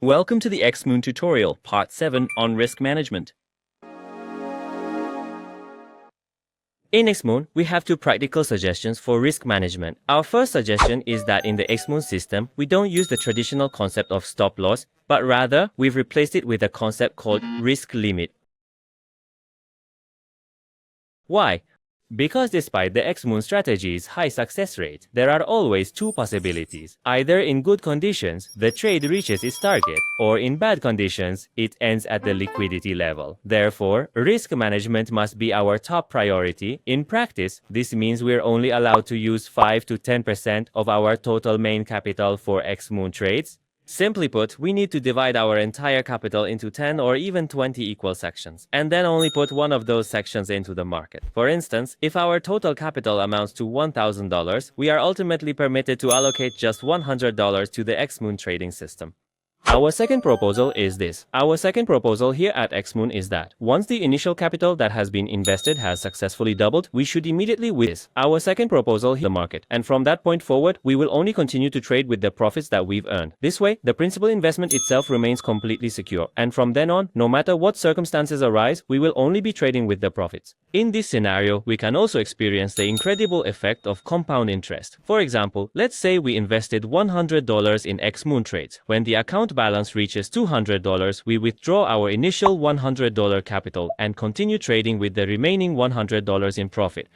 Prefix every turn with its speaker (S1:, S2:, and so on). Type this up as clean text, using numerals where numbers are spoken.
S1: Welcome to the Xmoon tutorial, part 7 on risk management. In Xmoon, we have two practical suggestions for risk management. Our first suggestion is that in the Xmoon system, we don't use the traditional concept of stop loss, but rather, we've replaced it with a concept called risk limit. Why? Because despite the Xmoon strategy's high success rate, there are always two possibilities. Either in good conditions, the trade reaches its target, or in bad conditions, it ends at the liquidity level. Therefore, risk management must be our top priority. In practice, this means we're only allowed to use 5 to 10% of our total main capital for Xmoon trades. Simply put, we need to divide our entire capital into 10 or even 20 equal sections, and then only put one of those sections into the market. For instance, if our total capital amounts to $1,000, we are ultimately permitted to allocate just $100 to the Xmoon trading system. Our second proposal is this. Our second proposal here at Xmoon is that once the initial capital that has been invested has successfully doubled, we should immediately withdraw this. Our second proposal here the market, and from that point forward, we will only continue to trade with the profits that we've earned. This way, the principal investment itself remains completely secure, and from then on, no matter what circumstances arise, we will only be trading with the profits. In this scenario, we can also experience the incredible effect of compound interest. For example, let's say we invested $100 in Xmoon trades. When the account balance reaches $200, we withdraw our initial $100 capital and continue trading with the remaining $100 in profit.